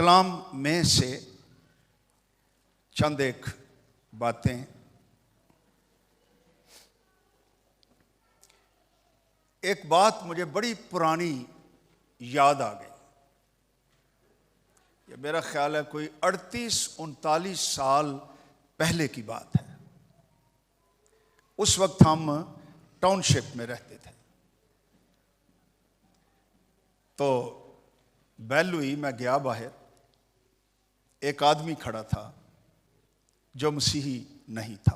कलाम में से चंद एक बातें। एक बात मुझे बड़ी पुरानी याद आ गई। ये मेरा ख्याल है कोई 38-39 साल पहले की बात है। उस वक्त हम टाउनशिप में रहते थे। तो बेल हुई, मैं गया बाहर। एक आदमी खड़ा था जो मसीही नहीं था।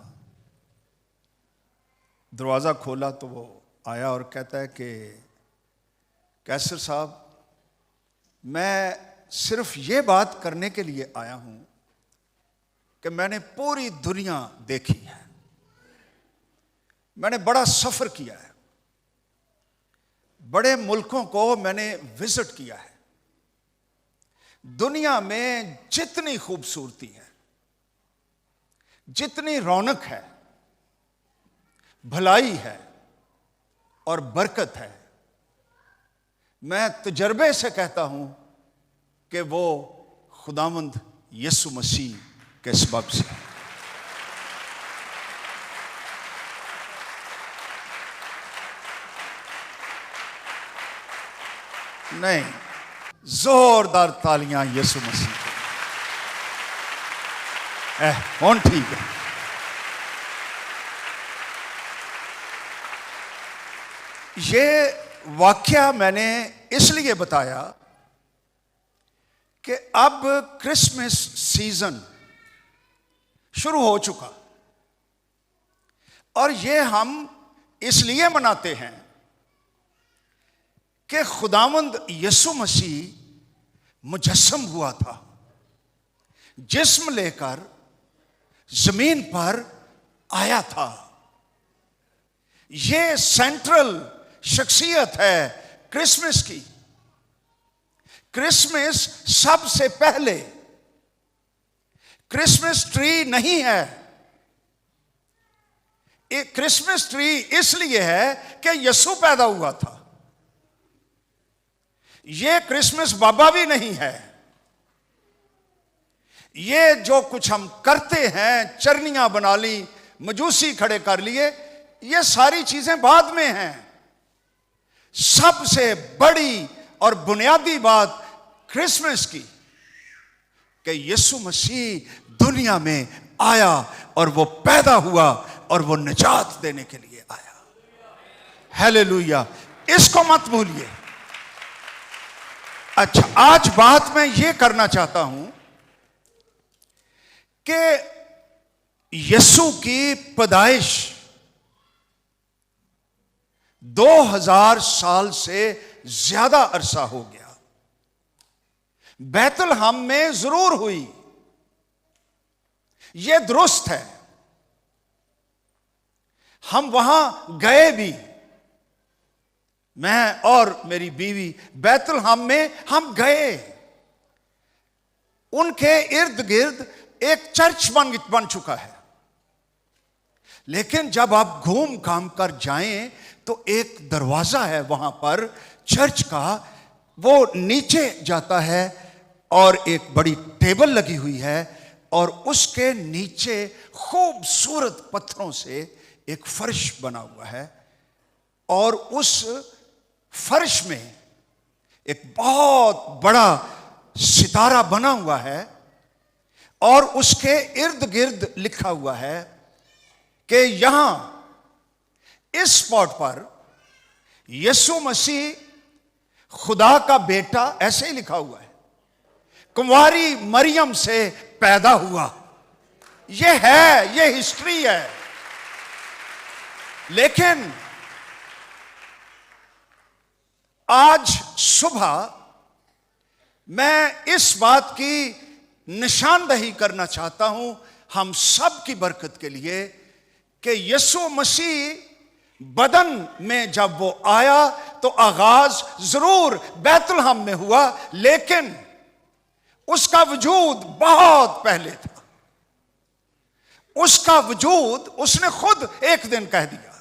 दरवाज़ा खोला तो वो आया और कहता है कि कैसर साहब, मैं सिर्फ ये बात करने के लिए आया हूं कि मैंने पूरी दुनिया देखी है, मैंने बड़ा सफ़र किया है, बड़े मुल्कों को मैंने विजिट किया है। दुनिया में जितनी खूबसूरती है, जितनी रौनक है, भलाई है और बरकत है, मैं तजर्बे से कहता हूं कि वो खुदावंद यीशु मसीह के सबब से। नहीं, जोरदार तालियां यीशु मसीह। कौन ठीक है? ये वाक्या मैंने इसलिए बताया कि अब क्रिसमस सीजन शुरू हो चुका और ये हम इसलिए मनाते हैं कि खुदावंद यीशु मसीह मुजस्सम हुआ था, जिस्म लेकर जमीन पर आया था। ये सेंट्रल शख्सियत है क्रिसमस की। क्रिसमस सबसे पहले क्रिसमस ट्री नहीं है। एक क्रिसमस ट्री इसलिए है कि यीशु पैदा हुआ था। ये क्रिसमस बाबा भी नहीं है। ये जो कुछ हम करते हैं, चरनियां बना ली, मजूसी खड़े कर लिए, ये सारी चीजें बाद में हैं। सबसे बड़ी और बुनियादी बात क्रिसमस की कि यीशु मसीह दुनिया में आया और वो पैदा हुआ और वो निजात देने के लिए आया। हालेलुया, इसको मत भूलिए। अच्छा, आज बात मैं ये करना चाहता हूं कि यीशु की पैदाइश 2000 साल से ज्यादा अरसा हो गया। बैतलहम में जरूर हुई, यह दुरुस्त है। हम वहां गए भी, मैं और मेरी बीवी बैतलहम में हम गए। उनके इर्द गिर्द एक चर्च बन चुका है। लेकिन जब आप घूम घाम कर जाएं तो एक दरवाजा है वहां पर चर्च का, वो नीचे जाता है और एक बड़ी टेबल लगी हुई है और उसके नीचे खूबसूरत पत्थरों से एक फर्श बना हुआ है और उस फर्श में एक बहुत बड़ा सितारा बना हुआ है और उसके इर्द गिर्द लिखा हुआ है कि यहां इस स्पॉट पर यीशु मसीह खुदा का बेटा, ऐसे ही लिखा हुआ है, कुंवारी मरियम से पैदा हुआ। यह है, यह हिस्ट्री है। लेकिन आज सुबह मैं इस बात की निशानदही करना चाहता हूं हम सब की बरकत के लिए कि यीशु मसीह बदन में जब वो आया तो आगाज जरूर बैतलहम में हुआ, लेकिन उसका वजूद बहुत पहले था। उसका वजूद उसने खुद एक दिन कह दिया।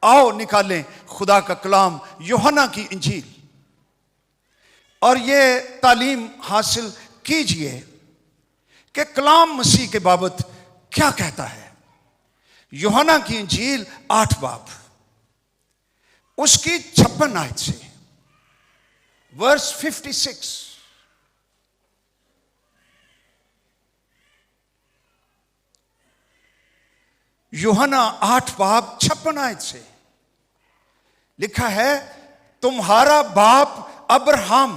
आओ निकालें खुदा का कलाम, यूहन्ना की इंजील और ये तालीम हासिल कीजिए कि कलाम मसीह के बाबत क्या कहता है। यूहन्ना की इंजील 8 बाब उसकी 56 आयत से वर्स 56। यूहन्ना 8 बाब 56 आयत से लिखा है, तुम्हारा बाप अब्राहम।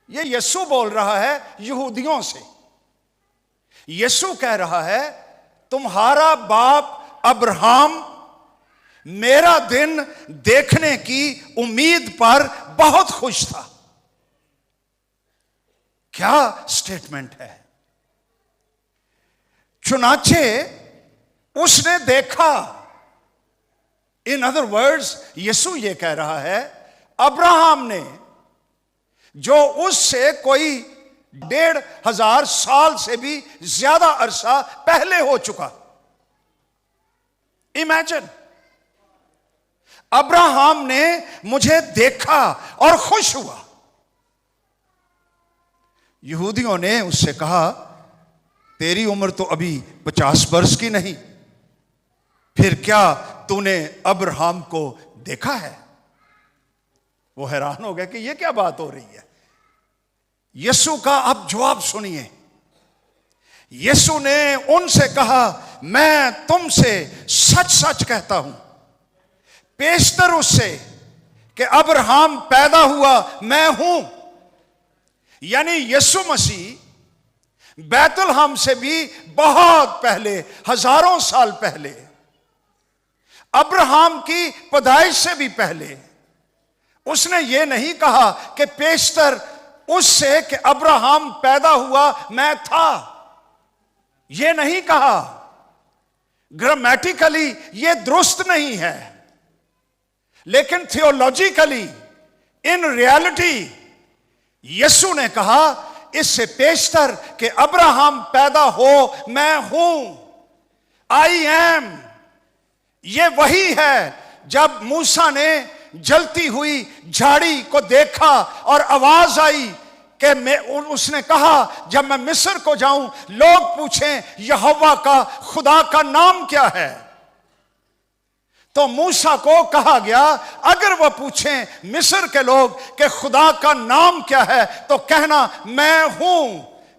ये यीशु बोल रहा है यहूदियों से। यीशु कह रहा है तुम्हारा बाप अब्राहम मेरा दिन देखने की उम्मीद पर बहुत खुश था। क्या स्टेटमेंट है। चुनाचे उसने देखा। इन अदर वर्ड्स यीशु ये कह रहा है अब्राहम ने, जो उससे कोई 1500 साल से भी ज्यादा अरसा पहले हो चुका। इमेजिन, अब्राहम ने मुझे देखा और खुश हुआ। यहूदियों ने उससे कहा तेरी उम्र तो अभी 50 वर्ष की नहीं, फिर क्या तूने अब्राहम को देखा है। वो हैरान हो गया कि ये क्या बात हो रही है। यीशु का अब जवाब सुनिए। यीशु ने उनसे कहा मैं तुमसे सच सच कहता हूं, पेशतर उससे कि अब्राहम पैदा हुआ मैं हूं। यानी यीशु मसीह बैतलहम से भी बहुत पहले, हजारों साल पहले, अब्राहम की पैदाइश से भी पहले, उसने ये नहीं कहा कि पेशतर उससे कि अब्राहम पैदा हुआ मैं था। यह नहीं कहा। ग्रामेटिकली यह दुरुस्त नहीं है, लेकिन थियोलॉजिकली, इन रियलिटी, यीशु ने कहा इससे पेशतर कि अब्राहम पैदा हो मैं हूं, आई एम। यह वही है जब मूसा ने जलती हुई झाड़ी को देखा और आवाज आई कि उसने कहा जब मैं मिस्र को जाऊं लोग पूछें यहोवा का, खुदा का नाम क्या है। तो मूसा को कहा गया अगर वह पूछें मिस्र के लोग कि खुदा का नाम क्या है तो कहना मैं हूं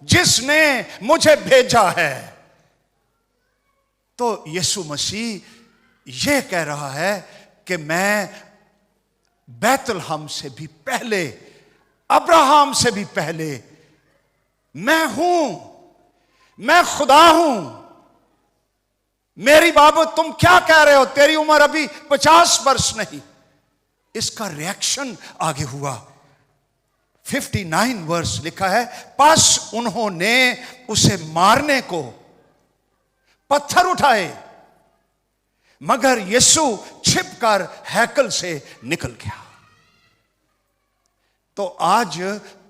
जिसने मुझे भेजा है। तो यीशु मसीह यह कह रहा है कि मैं बैतलहम से भी पहले, अब्राहम से भी पहले मैं हूं, मैं खुदा हूं। मेरी बाबत तुम क्या कह रहे हो, तेरी उम्र अभी 50 वर्ष नहीं। इसका रिएक्शन आगे हुआ। 59 वर्ष लिखा है, बस उन्होंने उसे मारने को पत्थर उठाए, मगर यीशु छिपकर हैकल से निकल गया। तो आज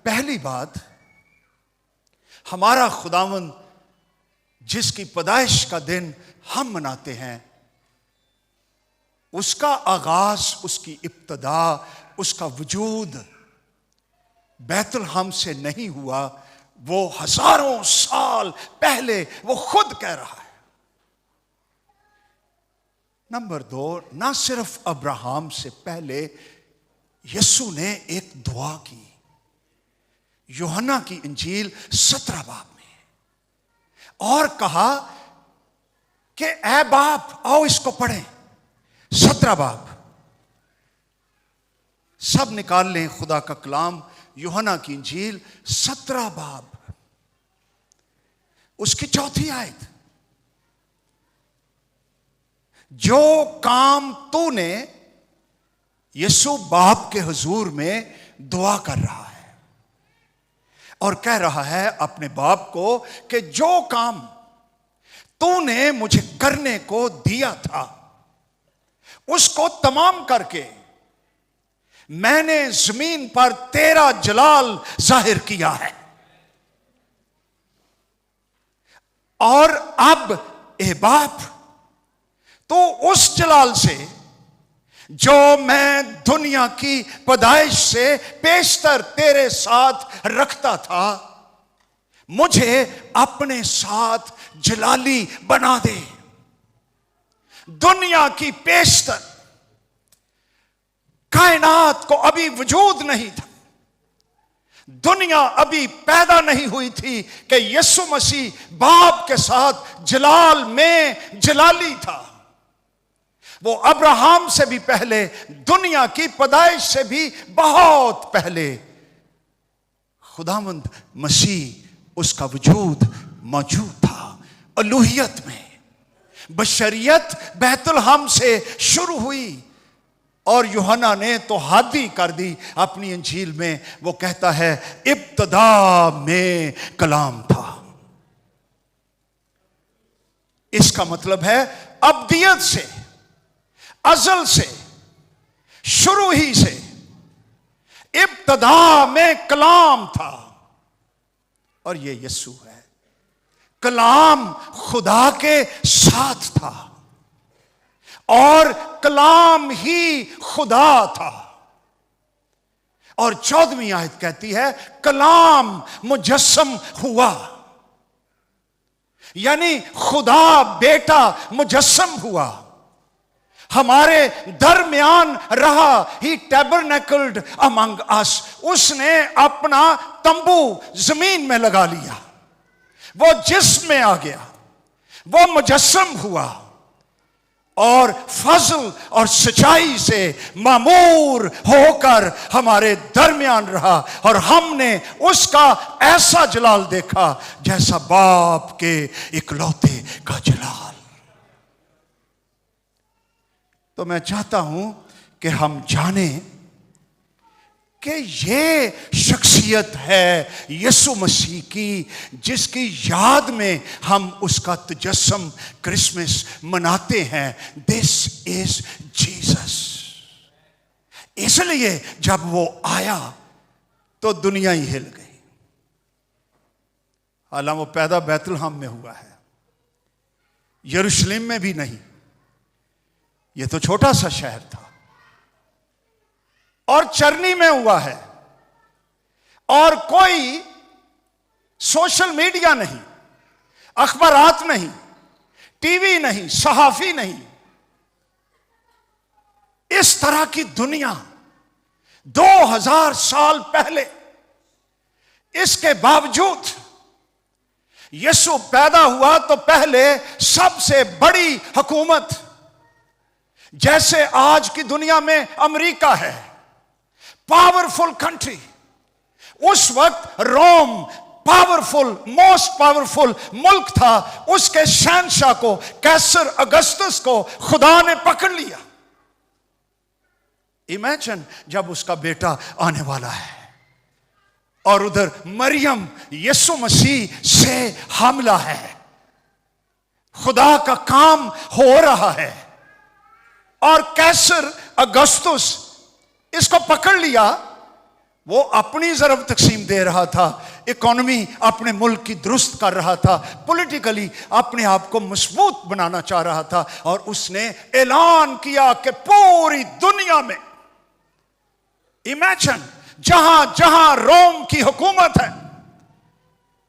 पहली बात, हमारा खुदावंद जिसकी पैदाइश का दिन हम मनाते हैं, उसका आगाज, उसकी इब्तदा, उसका वजूद बैतलहम से नहीं हुआ। वो हजारों साल पहले वो खुद कह रहा है। नंबर 2, ना सिर्फ अब्राहम से पहले यीशु ने एक दुआ की। यूहन्ना की इंजील 17 बाब में, और कहा कि ऐ बाप, आओ इसको पढ़ें। 17 बाब, सब निकाल लें खुदा का कलाम। यूहन्ना की इंजील 17 बाब, उसकी 4थी आयत। जो काम तूने, यीशु बाप के हुजूर में दुआ कर रहा है और कह रहा है अपने बाप को कि जो काम तूने मुझे करने को दिया था उसको तमाम करके मैंने जमीन पर तेरा जलाल जाहिर किया है। और अब ए बाप, तो उस जलाल से जो मैं दुनिया की पैदाइश से पेशतर तेरे साथ रखता था, मुझे अपने साथ जलाली बना दे। दुनिया की पेशतर, कायनात को अभी वजूद नहीं था, दुनिया अभी पैदा नहीं हुई थी कि यीशु मसीह बाप के साथ जलाल में जलाली था। वो अब्राहम से भी पहले, दुनिया की पैदाइश से भी बहुत पहले खुदावंद मसीह उसका वजूद मौजूद था। अलूहियत में बशरियत बैतुलहम से शुरू हुई और यूहन्ना ने तो हद ही कर दी अपनी इंजील में। वो कहता है इब्तदा में कलाम था। इसका मतलब है अब्दियत से, अजल से, शुरू ही से इब्तदा में कलाम था और ये यीशु है। कलाम खुदा के साथ था और कलाम ही खुदा था। और 14वीं आयत कहती है कलाम मुजस्सम हुआ, यानी खुदा बेटा मुजस्सम हुआ, हमारे दरमियान रहा। ही टैबरनेकल्ड अमंग अस, उसने अपना तंबू जमीन में लगा लिया, वो जिस्म में आ गया, वो मुजस्सम हुआ और फजल और सच्चाई से मामूर होकर हमारे दरमियान रहा। और हमने उसका ऐसा जलाल देखा जैसा बाप के इकलौते का जलाल। तो मैं चाहता हूं कि हम जाने कि ये शख्सियत है यीशु मसीह की, जिसकी याद में हम उसका तजस्सुम क्रिसमस मनाते हैं। This is Jesus. इसलिए जब वो आया तो दुनिया ही हिल गई। हालांकि वो पैदा बैतुलहम में हुआ है, यरूशलेम में भी नहीं, ये तो छोटा सा शहर था, और चरनी में हुआ है, और कोई सोशल मीडिया नहीं, अखबारात नहीं, टीवी नहीं, सहाफी नहीं। इस तरह की दुनिया 2000 साल पहले, इसके बावजूद यीशु पैदा हुआ तो पहले सबसे बड़ी हुकूमत, जैसे आज की दुनिया में अमेरिका है, पावरफुल कंट्री, उस वक्त रोम पावरफुल, मोस्ट पावरफुल मुल्क था। उसके शहंशाह को, कैसर अगस्तस को खुदा ने पकड़ लिया। इमेजिन जब उसका बेटा आने वाला है और उधर मरियम यीशु मसीह से हामिला है, खुदा का काम हो रहा है, और कैसर अगस्तुस इसको पकड़ लिया। वो अपनी ज़रब तकसीम दे रहा था, इकोनॉमी अपने मुल्क की दुरुस्त कर रहा था, पॉलिटिकली अपने आप को मजबूत बनाना चाह रहा था, और उसने ऐलान किया कि पूरी दुनिया में, इमेजिन, जहां जहां रोम की हुकूमत है,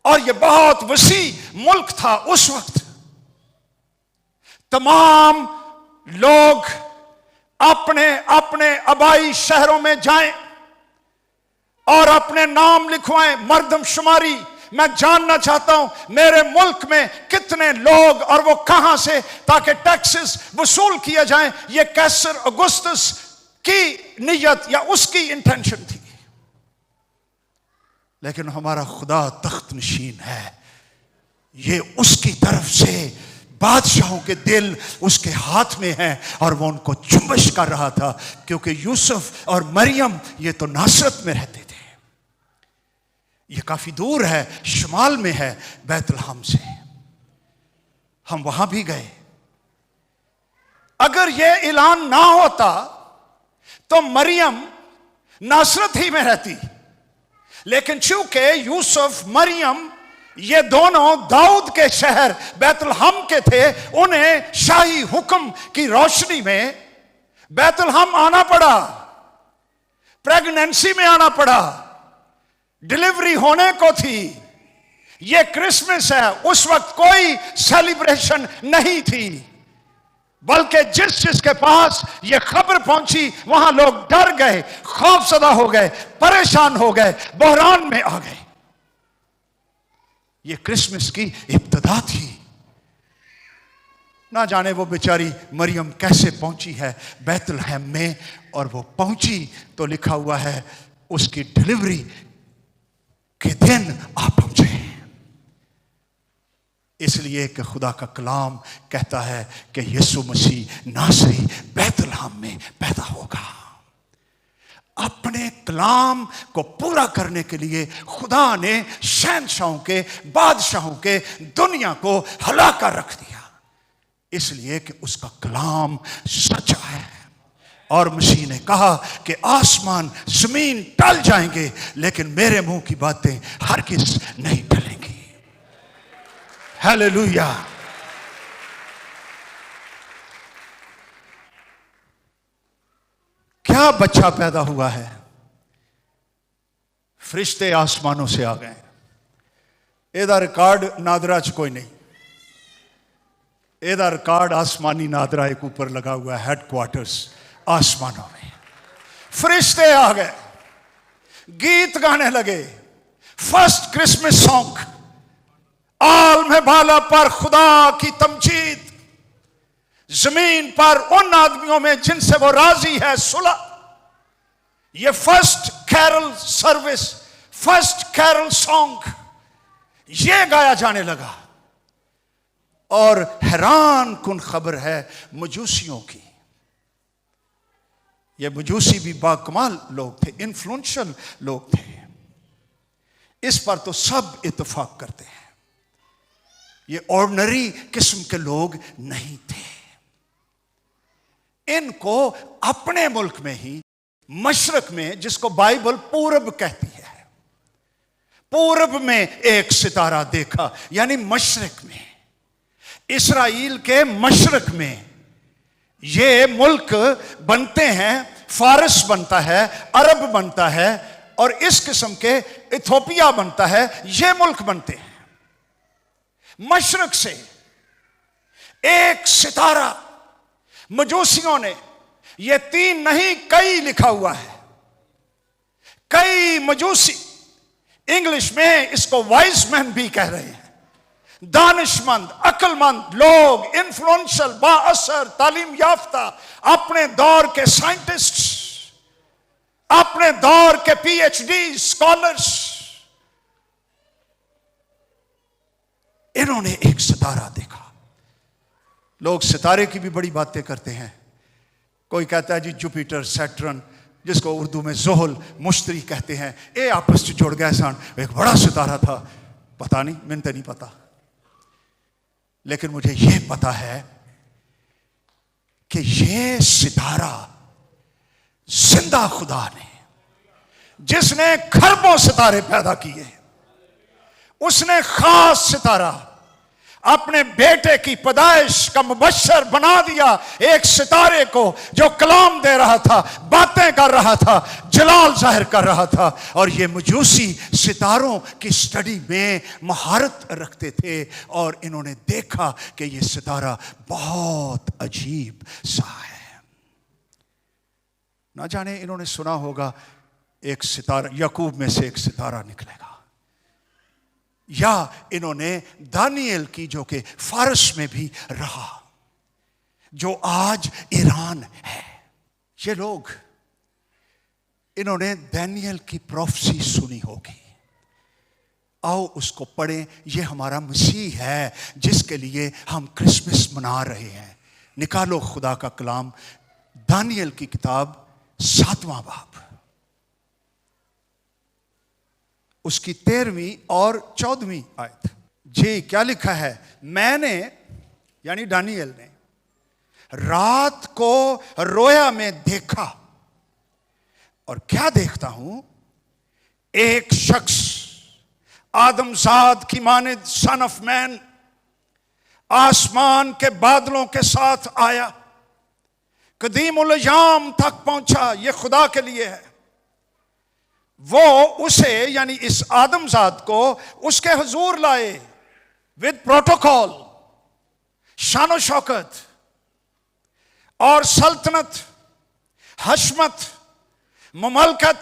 और यह बहुत वसी मुल्क था उस वक्त, तमाम लोग अपने अपने आबाई शहरों में जाएं और अपने नाम लिखवाएं, मर्दमशुमारी। मैं जानना चाहता हूं मेरे मुल्क में कितने लोग और वो कहां से, ताकि टैक्सेस वसूल किए जाएं। ये कैसर अगुस्तस की नियत या उसकी इंटेंशन थी। लेकिन हमारा खुदा तख्त नशीन है, ये उसकी तरफ से बादशाहों के दिल उसके हाथ में हैं, और वो उनको चुम्बश कर रहा था, क्योंकि यूसुफ और मरियम ये तो नासरत में रहते थे। ये काफी दूर है, शुमाल में है बैतुलहम से। हम वहां भी गए। अगर ये ऐलान ना होता तो मरियम नासरत ही में रहती, लेकिन चूंकि यूसुफ, मरियम ये दोनों दाऊद के शहर बैतुलहम के थे, उन्हें शाही हुक्म की रोशनी में बैतलहम आना पड़ा, प्रेगनेंसी में आना पड़ा, डिलीवरी होने को थी। ये क्रिसमस है। उस वक्त कोई सेलिब्रेशन नहीं थी, बल्कि जिसके पास ये खबर पहुंची वहां लोग डर गए, खौफजदा हो गए, परेशान हो गए, बहरान में आ गए। ये क्रिसमस की इब्तिदा थी। ना जाने वो बेचारी मरियम कैसे पहुंची है बैतलहम में, और वो पहुंची तो लिखा हुआ है उसकी डिलीवरी के दिन आ पहुंचे। इसलिए कि खुदा का कलाम कहता है कि यीशु मसीह नासरी बैतलहम में पैदा होगा। अपने कलाम को पूरा करने के लिए खुदा ने शहंशाहों के, बादशाहों के दुनिया को हिला कर रख दिया, इसलिए कि उसका कलाम सच्चा है। और मसीह ने कहा कि आसमान जमीन टल जाएंगे, लेकिन मेरे मुंह की बातें हरगिज़ नहीं टलेंगी। हालेलुया। क्या बच्चा पैदा हुआ है? फरिश्ते आसमानों से आ गए। एदा रिकॉर्ड नादरा च कोई नहीं। एदा रिकॉर्ड आसमानी नादरा एक ऊपर लगा हुआ है, हेडक्वार्टर्स आसमानों में। फरिश्ते आ गए, गीत गाने लगे। फर्स्ट क्रिसमस सॉन्ग, आलम बाला पर खुदा की तमजीद, जमीन पर उन आदमियों में जिनसे वो राजी है सुलह। ये first carol service, first carol song ये गाया जाने लगा। और हैरान कुन खबर है मजूसियों की। ये मजूसी भी बाकमाल लोग थे, इन्फ्लुएंशियल लोग थे। इस पर तो सब इत्तेफाक करते हैं। ये ऑर्डिनरी किस्म के लोग नहीं थे। इनको अपने मुल्क में ही, मशरक में, जिसको बाइबल पूरब कहती है, पूरब में एक सितारा देखा, यानी मशरक में, इस्राएल के मशरक में। ये मुल्क बनते हैं, फारस बनता है, अरब बनता है, और इस किस्म के इथोपिया बनता है। ये मुल्क बनते हैं। मशरक से एक सितारा मजूसियों ने, ये तीन नहीं कई लिखा हुआ है, कई मजूसी, इंग्लिश में इसको वाइज मैन भी कह रहे हैं, दानिशमंद, अक्लमंद लोग, इन्फ्लुएंशियल, बाअसर, तालीम याफ्ता, अपने दौर के साइंटिस्ट, अपने दौर के पीएचडी स्कॉलर्स, इन्होंने एक सितारा देखा। लोग सितारे की भी बड़ी बातें करते हैं। कोई कहता है जी जुपिटर, सैटर्न, जिसको उर्दू में जोहल, मुश्तरी कहते हैं, ये आपस में जुड़ गए सन, एक बड़ा सितारा था। पता नहीं, मैंने तो नहीं पता, लेकिन मुझे यह पता है कि यह सितारा जिंदा खुदा ने, जिसने खरबों सितारे पैदा किए, उसने खास सितारा अपने बेटे की पैदाइश का मुबश्शर बना दिया। एक सितारे को जो कलाम दे रहा था, बातें कर रहा था, जलाल जाहिर कर रहा था। और ये मजूसी सितारों की स्टडी में महारत रखते थे, और इन्होंने देखा कि ये सितारा बहुत अजीब सा है। ना जाने इन्होंने सुना होगा एक सितारा, याकूब में से एक सितारा निकलेगा, या इन्होंने दानियल की, जो कि फारस में भी रहा, जो आज ईरान है, ये लोग, इन्होंने दानियल की प्रोफेसी सुनी होगी। आओ उसको पढ़ें। ये हमारा मसीह है जिसके लिए हम क्रिसमस मना रहे हैं। निकालो खुदा का कलाम, दानियल की किताब 7वां बाब, उसकी 13वीं और 14वीं आयत। जी क्या लिखा है? मैंने, यानी दानियल ने, रात को रोया में देखा, और क्या देखता हूं? एक शख्स आदमजाद की मानिद, सन ऑफ मैन, आसमान के बादलों के साथ आया, कदीमुल याम तक पहुंचा, ये खुदा के लिए है। वो उसे यानी इस आदमजाद को उसके हुजूर लाए विद प्रोटोकॉल, शान शौकत और सल्तनत, हशमत, ममलकत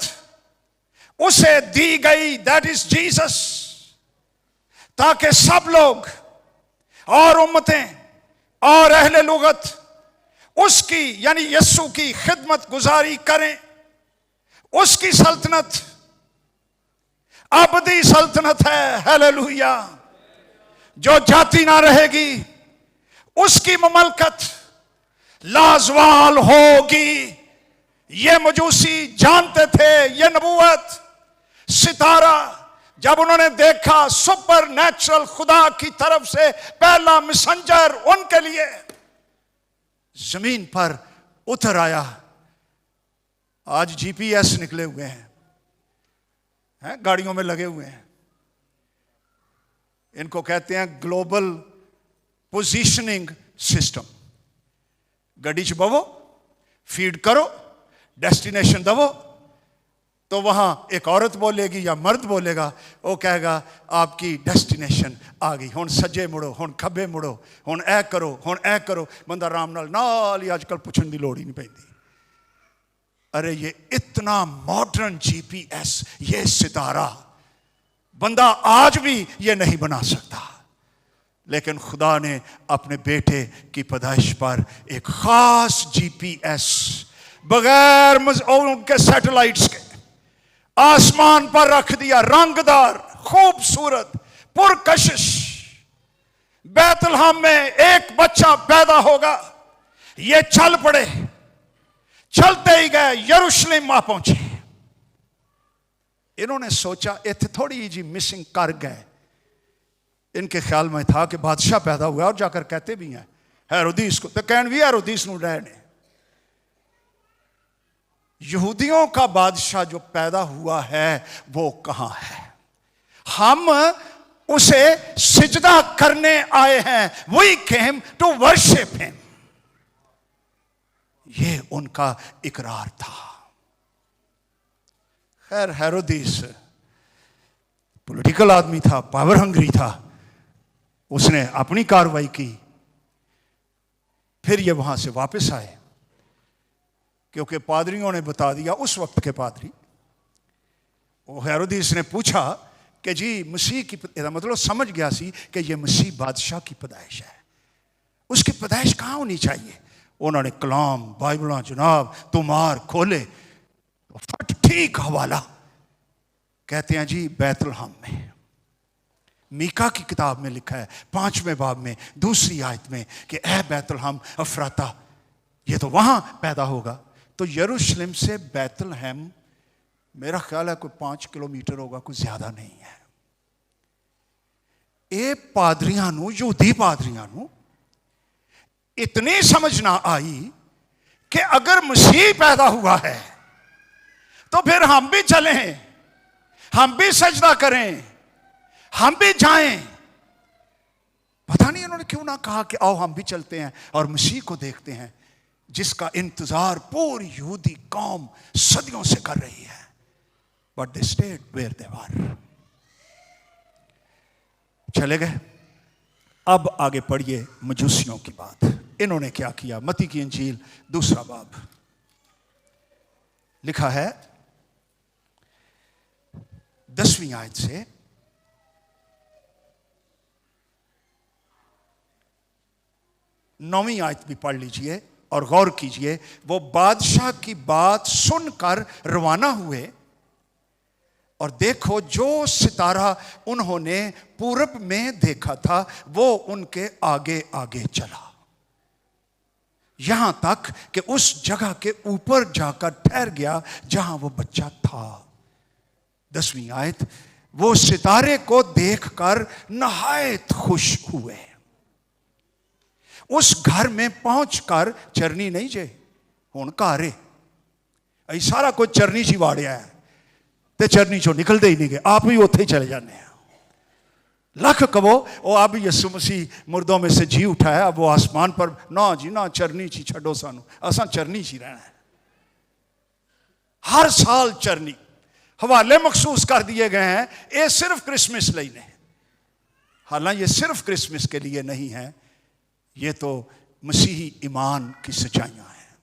उसे दी गई, दैट इज जीसस, ताकि सब लोग और उम्मतें और अहले लुगत उसकी यानी यस्सु की खिदमत गुजारी करें। उसकी सल्तनत अबदी सल्तनत है, हालेलुया, जो जाती ना रहेगी। उसकी ममलकत लाजवाल होगी। ये मजूसी जानते थे, ये नबूवत सितारा जब उन्होंने देखा, सुपर नेचुरल खुदा की तरफ से पहला मैसेंजर उनके लिए जमीन पर उतर आया। आज जीपीएस निकले हुए हैं, गाड़ियों में लगे हुए हैं। इनको कहते हैं ग्लोबल पोजीशनिंग सिस्टम। गड्डी च बवो, फीड करो, डेस्टिनेशन दवो, तो वहां एक औरत बोलेगी या मर्द बोलेगा, वो कहेगा आपकी डेस्टिनेशन आ गई, हुण सज्जे मुड़ो, हुण खब्बे मुड़ो, हुण ऐ करो, हुण ऐ करो। बंदा आराम नाल ही अजकल पुछण दी लोड़ ही नहीं पैंदी। अरे ये इतना मॉडर्न जीपीएस, ये सितारा बंदा आज भी ये नहीं बना सकता, लेकिन खुदा ने अपने बेटे की पैदाइश पर एक खास जीपीएस बगैर उनके सैटेलाइट्स के आसमान पर रख दिया। रंगदार, खूबसूरत, पुरकशिश। बैतलहम में एक बच्चा पैदा होगा। ये चल पड़े, चलते ही गए, यरूशलेम आ पहुंचे। इन्होंने सोचा इतने थोड़ी जी मिसिंग कर गए। इनके ख्याल में था कि बादशाह पैदा हुआ, और जाकर कहते भी हैं हेरोदीस को, तो कहन भी हेरोदीस नूं रहने। यहूदियों का बादशाह जो पैदा हुआ है वो कहां है? हम उसे सिजदा करने आए हैं। We came to worship him. ये उनका इकरार था। खैर, हेरोदीस पॉलिटिकल आदमी था, पावर हंग्री था। उसने अपनी कार्रवाई की। फिर ये वहां से वापस आए, क्योंकि पादरियों ने बता दिया, उस वक्त के पादरी, वो हेरोदीस ने पूछा कि जी मसीह की, मतलब समझ गया सी कि ये मसीह बादशाह की पैदाइश है, उसकी पैदाइश कहाँ होनी चाहिए। उन्होंने कलाम, बाइबल जनाब तुमार खोले, तो फट ठीक हवाला। कहते हैं जी बैतलहम में। मीका की किताब में लिखा है 5वें बाब में 2री आयत में कि ऐ बैतलहम अफराता, ये तो वहां पैदा होगा। तो यरूशलेम से बैतलहम मेरा ख्याल है कोई 5 किलोमीटर होगा, कोई ज्यादा नहीं है। ये पादरियां नू, यहूदी पादरियां नू इतनी समझ ना आई कि अगर मसीह पैदा हुआ है तो फिर हम भी चलें, हम भी सजदा करें, हम भी जाएं। पता नहीं उन्होंने क्यों ना कहा कि आओ हम भी चलते हैं और मसीह को देखते हैं, जिसका इंतजार पूरी यहूदी कौम सदियों से कर रही है। But they stayed where they were. चले गए। अब आगे पढ़िए मजूसियों की बात। इन्होंने क्या किया? मत्ती की इंजील 2रा बाब लिखा है 10वीं आयत से 9वीं आयत भी पढ़ लीजिए और गौर कीजिए। वो बादशाह की बात सुनकर रवाना हुए, और देखो जो सितारा उन्होंने पूरब में देखा था वो उनके आगे आगे चला, यहां तक कि उस जगह के ऊपर जाकर ठहर गया जहां वो बच्चा था। 10वीं आयत, वो सितारे को देखकर नहायत खुश हुए। उस घर में पहुंचकर चरनी नहीं जे हुण घारे अई सारा कुछ चरनी च वाड़िया है, ते चरनी चो निकलते ही नहीं गए, आप भी उत्थे ही चले जाने। लख कहो वो अब यसु मसीह मुर्दों में से जी उठा है, अब वो आसमान पर ना जी ना चरनी ची छो सानू, असा चरनी ची रहना है। हर साल चरनी हवाले मखसूस कर दिए गए हैं, ये सिर्फ क्रिसमस लिए ने। हालांकि ये सिर्फ क्रिसमस के लिए नहीं है, ये तो मसीही ईमान की सच्चाइयां हैं।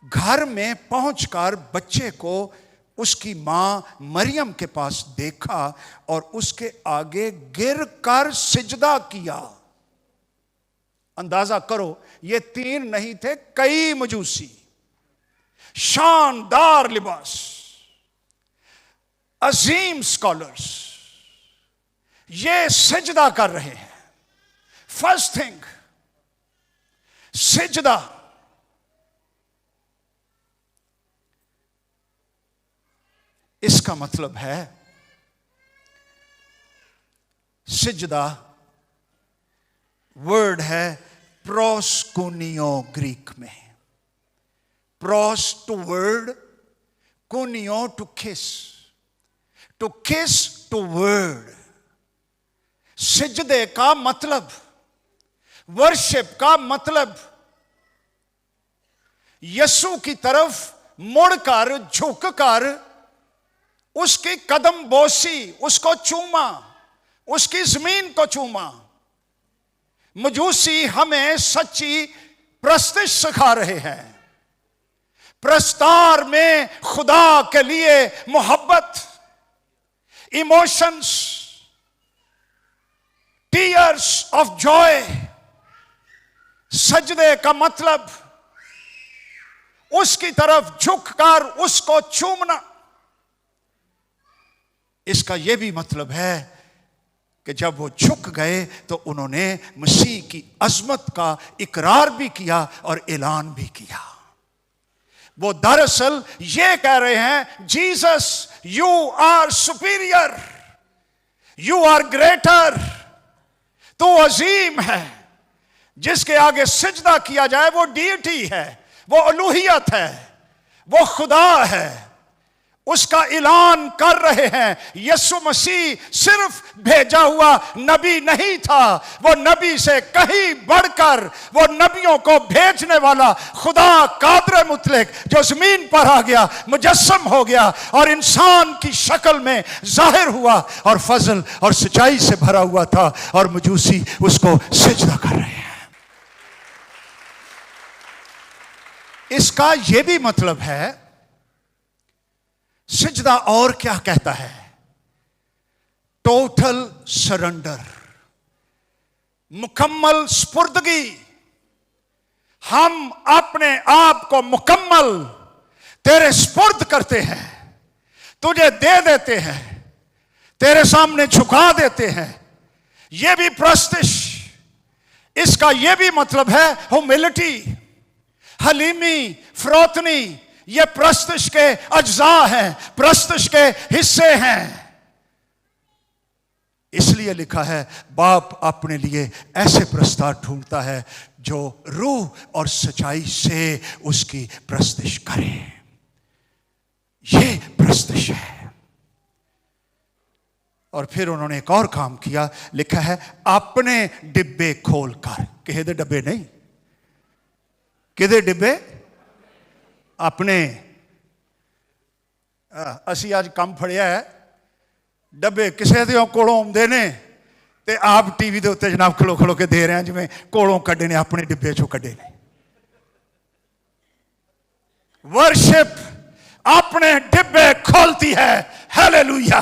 घर में पहुंचकर बच्चे को उसकी मां मरियम के पास देखा और उसके आगे गिर कर सिजदा किया। अंदाजा करो, ये 3 नहीं थे, कई मजूसी, शानदार लिबास, अजीम स्कॉलर्स, ये सिजदा कर रहे हैं। फर्स्ट थिंग सिजदा। इसका मतलब है सिजदा वर्ड है प्रोस्कुनियो ग्रीक में। प्रोस टू वर्ड, कुनियो to kiss, to kiss to word. सिजदे का मतलब, वर्शिप का मतलब यसु की तरफ मुड़कर झुककर उसकी कदम बोसी, उसको चूमा, उसकी जमीन को चूमा। मजूसी हमें सच्ची प्रस्तिश सिखा रहे हैं। प्रस्तार में खुदा के लिए मोहब्बत, इमोशंस, टीयर्स ऑफ जॉय। सजदे का मतलब उसकी तरफ झुककर उसको चूमना। इसका यह भी मतलब है कि जब वो झुक गए तो उन्होंने मसीह की अजमत का इकरार भी किया और ऐलान भी किया। वो दरअसल ये कह रहे हैं, Jesus you are superior, you are greater. तो अजीम है, जिसके आगे सिजदा किया जाए वो डीटी है, वो अलूहियत है, वो खुदा है। उसका ऐलान कर रहे हैं। यीशु मसीह सिर्फ भेजा हुआ नबी नहीं था, वो नबी से कहीं बढ़कर वो नबियों को भेजने वाला खुदा कादर मुतलक जो जमीन पर आ गया, मुजस्सम हो गया और इंसान की शक्ल में जाहिर हुआ और फजल और सच्चाई से भरा हुआ था, और मजूसी उसको सिजदा कर रहे हैं। इसका यह भी मतलब है, सिजदा और क्या कहता है? टोटल सरेंडर, मुकम्मल स्पुर्दगी। हम अपने आप को मुकम्मल तेरे स्पुर्द करते हैं, तुझे दे देते हैं, तेरे सामने झुका देते हैं। यह भी प्रस्तिश। इसका यह भी मतलब है ह्यूमिलिटी, हलीमी, फरोतनी। ये प्रस्तिश के अज्जा हैं, प्रस्तिश के हिस्से हैं। इसलिए लिखा है, बाप अपने लिए ऐसे प्रस्ताव ढूंढता है जो रूह और सच्चाई से उसकी प्रस्तिश करे। ये प्रस्तिश है। और फिर उन्होंने एक और काम किया, लिखा है अपने डिब्बे खोलकर। किहदे डब्बे नहीं, किहदे डिब्बे? अपने। असी आज काम फड़िया है, डब्बे किसी के कोलों आउंदे ने ते आप टीवी के उत्ते जनाब खलो खलो के दे रहे हैं, जिवें कोलों कड्डे ने, अपने डिब्बे चों कड्डे ने। वर्शिप अपने डिब्बे खोलती है। हालेलुया।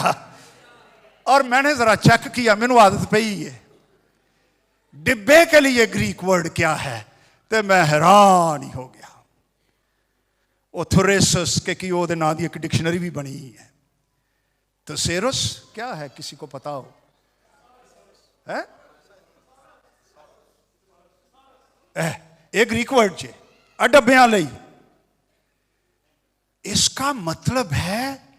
और मैंने जरा चेक किया, मैनू आदत पई है, डिब्बे के लिए ग्रीक वर्ड क्या है, तो मैं हैरान ही हो गया। ओथोरेसस के की ओदे नाम की एक डिक्शनरी भी बनी है। तो सेरोस क्या है, किसी को पता हो? है एक ग्रीक वर्ड जे डब्बियां लई। इसका मतलब है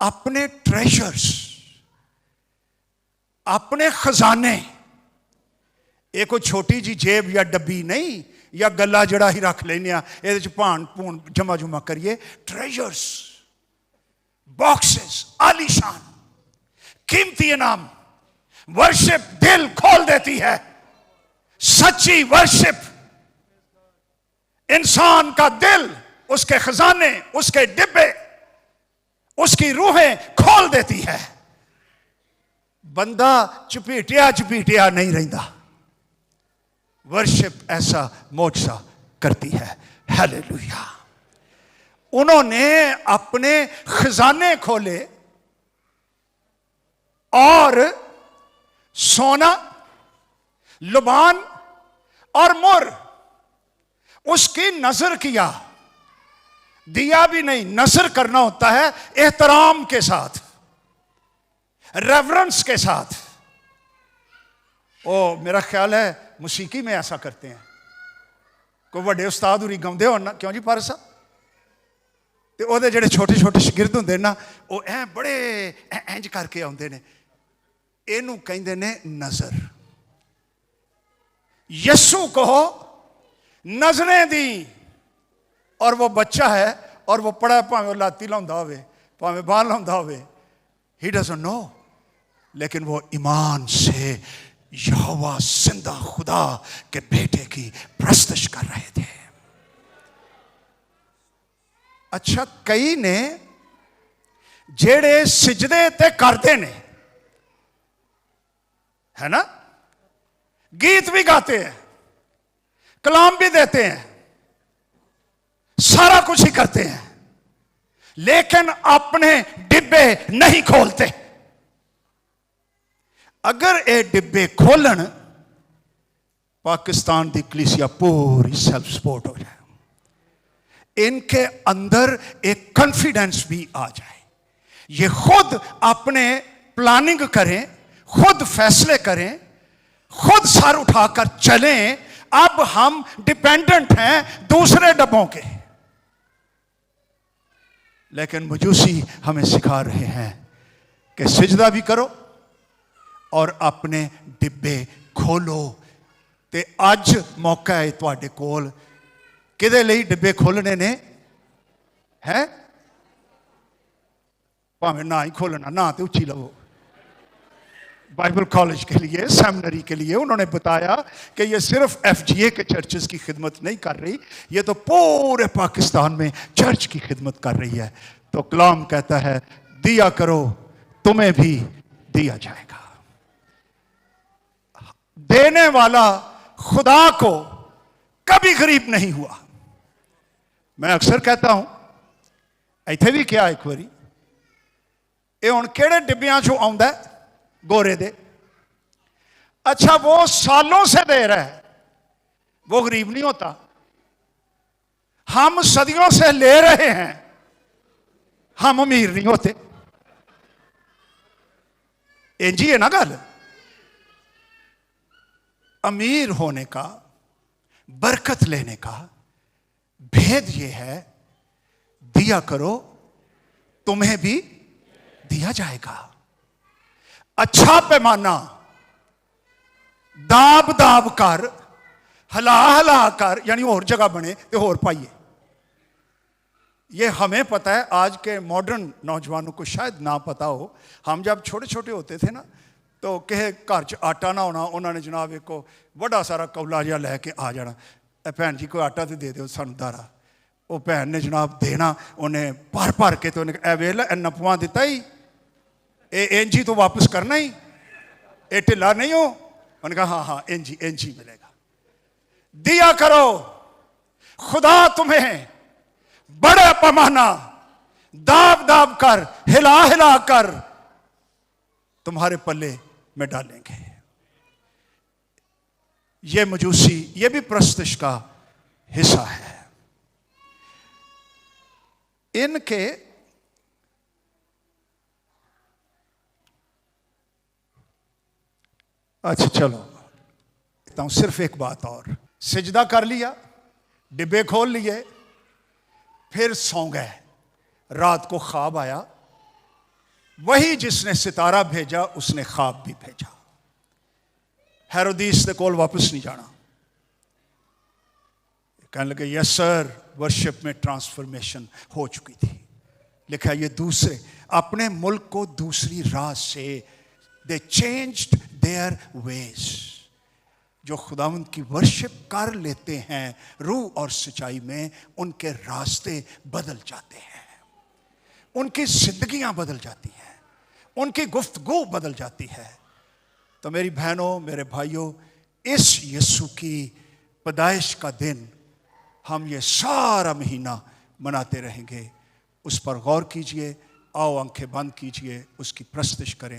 अपने ट्रेजर्स, अपने खजाने। ये कोई छोटी जी जेब या डब्बी नहीं, या गला जड़ा ही रख लेने, ये भाण भूण जमा जुमा करिए। ट्रेजर्स, बॉक्सेस, आलीशान, कीमती इनाम। वर्शिप दिल खोल देती है। सच्ची वर्शिप इंसान का दिल, उसके खजाने, उसके डिब्बे, उसकी रूहें खोल देती है। बंदा चुपीटिया चुपीटिया नहीं रहता। वर्शिप ऐसा मोर्चा करती है। हालेलुया। उन्होंने अपने खजाने खोले और सोना, लुबान और मुर उसकी नजर किया। दिया भी नहीं, नजर करना होता है एहतराम के साथ, रेवरेंस के साथ। ओ मेरा ख्याल है मौसीकी में ऐसा करते हैं। कोई बड़े उस्ताद उरी गाउंदे हो ना, क्यों जी पारस साहब, ते ओहदे जेड़े छोटे छोटे शागिर्द हुंदे ना, वो ऐ बड़े इंज करके आउंदे ने। इनू कहंदे ने नजर। यस्सु को नजरें दी, और वो बच्चा है और वो पड़ा, भावें लाती लाउंदा होवे, भावें बाल लाउंदा होवे, ही डजंट नो, लेकिन वो ईमान से यहोवा जिंदा खुदा के बेटे की प्रस्तश कर रहे थे। अच्छा, कई ने जेड़े सिजदे ते करते ने, है ना, गीत भी गाते हैं, कलाम भी देते हैं, सारा कुछ ही करते हैं, लेकिन अपने डिब्बे नहीं खोलते। अगर ये डिब्बे खोलन, पाकिस्तान की कलीसिया पूरी सेल्फ सपोर्ट हो जाए, इनके अंदर एक कॉन्फिडेंस भी आ जाए, ये खुद अपने प्लानिंग करें, खुद फैसले करें, खुद सर उठाकर चलें। अब हम डिपेंडेंट हैं दूसरे डब्बों के, लेकिन मजूसी हमें सिखा रहे हैं कि सिजदा भी करो और अपने डिब्बे खोलो। ते अज मौका है तुहाडे कोल, किदे लई डिब्बे खोलने ने हैं? भावें ना ही खोलना, ना तो उच्ची लवो। बाइबल कॉलेज के लिए, सेमिनरी के लिए उन्होंने बताया कि ये सिर्फ FGA के चर्चेस की खिदमत नहीं कर रही, ये तो पूरे पाकिस्तान में चर्च की खिदमत कर रही है। तो कलाम कहता है, दिया करो तुम्हें भी दिया जाएगा। देने वाला खुदा को कभी गरीब नहीं हुआ। मैं अक्सर कहता हूं, इत्थे भी क्या एक बारी, ये हुण किहड़े डिब्बियां चों आउंदा है? गोरे दे। अच्छा, वो सालों से दे रहा है, वो गरीब नहीं होता। हम सदियों से ले रहे हैं, हम अमीर नहीं होते। इंज ही है ना गल। अमीर होने का, बरकत लेने का भेद यह है, दिया करो तुम्हें भी दिया जाएगा। अच्छा पैमाना दाब दाब कर, हला हला कर, यानी और जगह बने तो और पाइए। ये हमें पता है, आज के मॉडर्न नौजवानों को शायद ना पता हो। हम जब छोटे छोटे होते थे ना, तो किसी घर च आटा ना होना, उन्होंने जनाब एक बड़ा सारा कौला जिहा लैके आ जाना, भैन जी कोई आटा तो दे दो सानू दारा। वो भैन ने जनाब देना, उन्हें भर भर के, तो उन्हें वेल इन्ना पवा दिता ही, ये इंज ही तो वापस करना ही, ये ढिला नहीं हो। उन्होंने कहा हाँ हाँ इंज ही मिलेगा। दिया करो, खुदा तुम्हें बड़े पैमाना दाब दाब कर, हिला हिला कर तुम्हारे पल्ले में डालेंगे। ये मजूसी, ये भी प्रस्तश का हिस्सा है। इनके अच्छा चलो, तो सिर्फ एक बात और, सिजदा कर लिया, डिब्बे खोल लिए, फिर सौ गए। रात को ख्वाब आया, वही जिसने सितारा भेजा उसने ख्वाब भी भेजा। हेरोदीस के कोल वापस नहीं जाना। कहने लगे यस सर, वर्शिप में ट्रांसफॉर्मेशन हो चुकी थी। लिखा ये दूसरे, अपने मुल्क को दूसरी राह से दे चेंज्ड देयर वेज। जो खुदावंद की वर्शिप कर लेते हैं रूह और सच्चाई में, उनके रास्ते बदल जाते हैं, उनकी जिंदगियां बदल जाती हैं, उनकी गुफ्तगू बदल जाती है। तो मेरी बहनों, मेरे भाइयों, इस यीशु की पैदाइश का दिन हम ये सारा महीना मनाते रहेंगे। उस पर गौर कीजिए। आओ आंखें बंद कीजिए, उसकी प्रस्तुति करें।